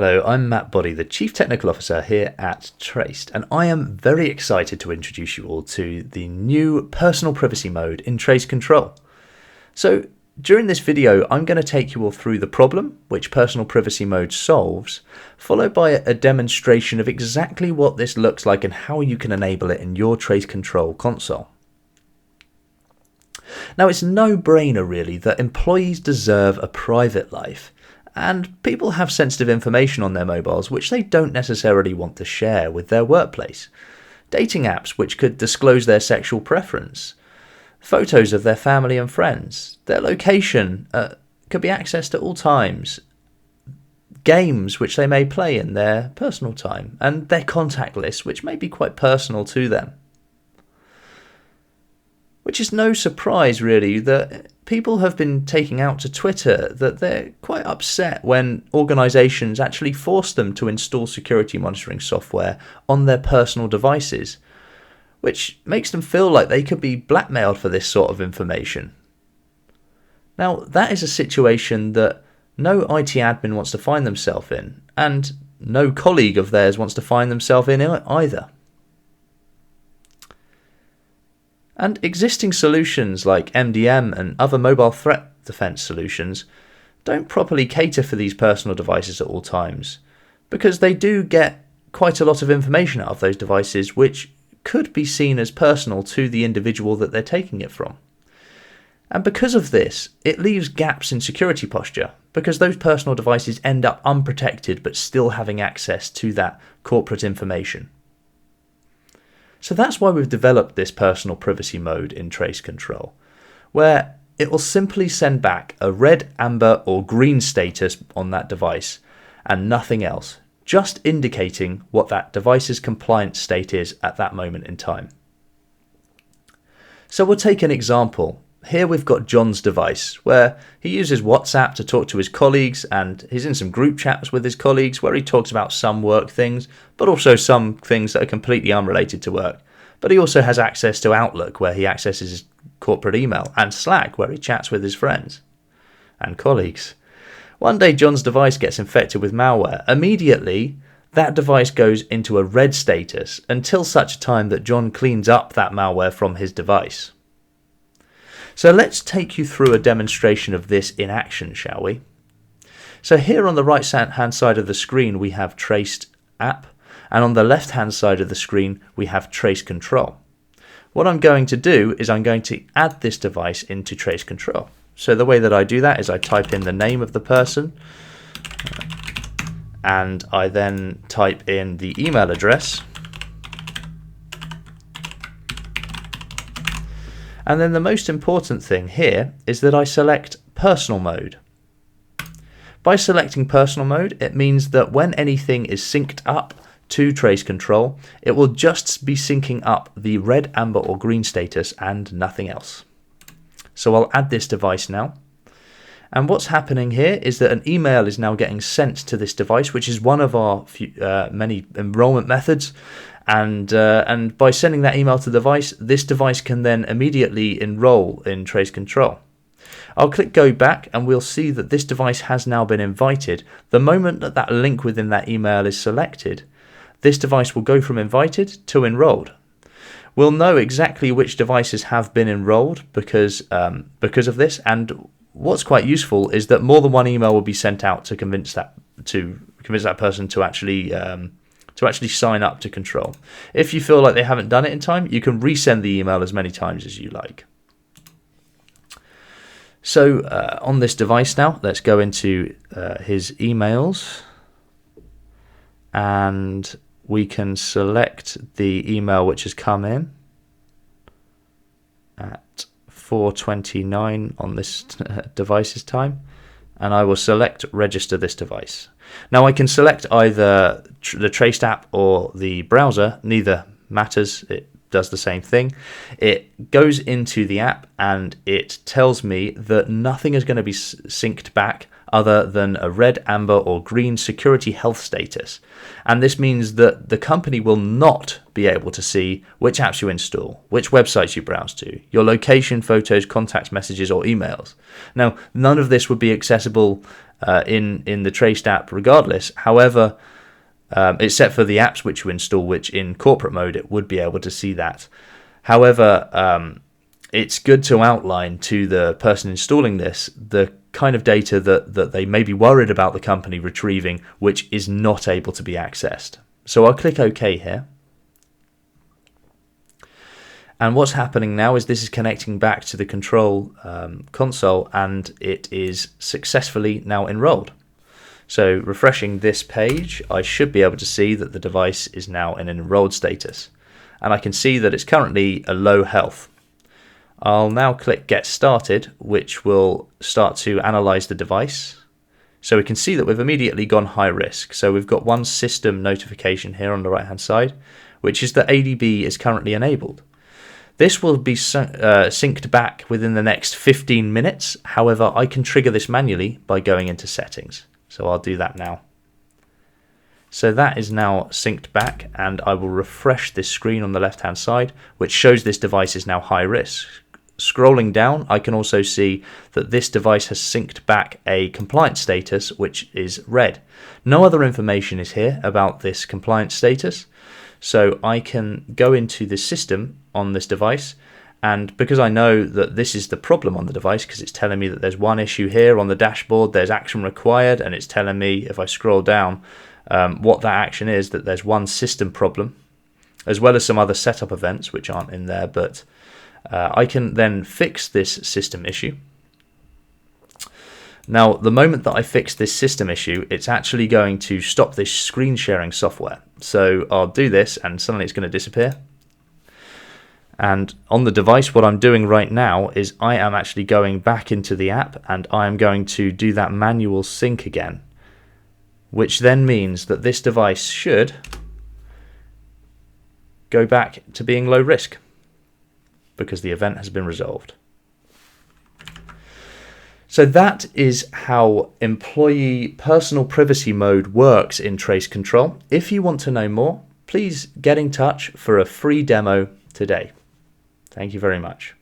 Hello, I'm Matt Boddy, the Chief Technical Officer here at Traced, and I am very excited to introduce you all to the new personal privacy mode in Trace Control. So during this video, I'm going to take you all through the problem which personal privacy mode solves, followed by a demonstration of exactly what this looks like and how you can enable it in your Trace Control console. Now, it's no brainer really that employees deserve a private life. And people have sensitive information on their mobiles which they don't necessarily want to share with their workplace. Dating apps which could disclose their sexual preference. Photos of their family and friends. Their location could be accessed at all times. Games which they may play in their personal time. And their contact list which may be quite personal to them. Which is no surprise really that people have been taking out to Twitter that they're quite upset when organisations actually force them to install security monitoring software on their personal devices, which makes them feel like they could be blackmailed for this sort of information. Now, that is a situation that no IT admin wants to find themselves in, and no colleague of theirs wants to find themselves in either. And existing solutions like MDM and other mobile threat defense solutions don't properly cater for these personal devices at all times, because they do get quite a lot of information out of those devices which could be seen as personal to the individual that they're taking it from. And because of this, it leaves gaps in security posture, because those personal devices end up unprotected but still having access to that corporate information. So that's why we've developed this personal privacy mode in Trace Control, where it will simply send back a red, amber or green status on that device and nothing else, just indicating what that device's compliance state is at that moment in time. So we'll take an example. Here we've got John's device, where he uses WhatsApp to talk to his colleagues, and he's in some group chats with his colleagues where he talks about some work things, but also some things that are completely unrelated to work. But he also has access to Outlook, where he accesses his corporate email, and Slack, where he chats with his friends and colleagues. One day John's device gets infected with malware. Immediately, that device goes into a red status until such a time that John cleans up that malware from his device. So let's take you through a demonstration of this in action, shall we? So here on the right hand side of the screen we have Traced app, and on the left hand side of the screen we have Trace Control. What I'm going to do is I'm going to add this device into Trace Control. So the way that I do that is I type in the name of the person, and I then type in the email address. And then the most important thing here is that I select personal mode. By selecting personal mode, it means that when anything is synced up to Trace Control, it will just be syncing up the red, amber or green status and nothing else. So I'll add this device now. And what's happening here is that an email is now getting sent to this device, which is one of our many enrolment methods. And by sending that email to the device, this device can then immediately enroll in Trace Control. I'll click go back and we'll see that this device has now been invited. The moment that that link within that email is selected, this device will go from invited to enrolled. We'll know exactly which devices have been enrolled because of this, and what's quite useful is that more than one email will be sent out to convince that person to actually sign up to Control. If you feel like they haven't done it in time, you can resend the email as many times as you like. So on this device now, let's go into his emails, and we can select the email which has come in at 4:29 on this device's time, and I will select register this device. Now I can select either the Traced app or the browser, neither matters, it does the same thing. It goes into the app and it tells me that nothing is going to be synced back other than a red, amber or green security health status. And this means that the company will not be able to see which apps you install, which websites you browse to, your location, photos, contacts, messages or emails. Now, none of this would be accessible in the traced app regardless. However, except for the apps which you install, which in corporate mode it would be able to see that. However, it's good to outline to the person installing this the kind of data that they may be worried about the company retrieving, which is not able to be accessed. So I'll click OK here. And what's happening now is this is connecting back to the control console, and it is successfully now enrolled. So refreshing this page, I should be able to see that the device is now in an enrolled status. And I can see that it's currently a low health. I'll now click Get Started, which will start to analyze the device. So we can see that we've immediately gone high risk. So we've got one system notification here on the right hand side, which is that ADB is currently enabled. This will be synced back within the next 15 minutes. However, I can trigger this manually by going into settings. So I'll do that now. So that is now synced back, and I will refresh this screen on the left hand side, which shows this device is now high risk. Scrolling down, I can also see that this device has synced back a compliance status, which is red. No other information is here about this compliance status. So I can go into the system on this device, and because I know that this is the problem on the device, because it's telling me that there's one issue here on the dashboard, there's action required, and it's telling me if I scroll down what that action is, that there's one system problem, as well as some other setup events which aren't in there, but I can then fix this system issue. Now, the moment that I fix this system issue, it's actually going to stop this screen sharing software. So I'll do this, and suddenly it's going to disappear. And on the device, what I'm doing right now is I am actually going back into the app, and I am going to do that manual sync again, which then means that this device should go back to being low risk because the event has been resolved. So that is how employee personal privacy mode works in Trace Control. If you want to know more, please get in touch for a free demo today. Thank you very much.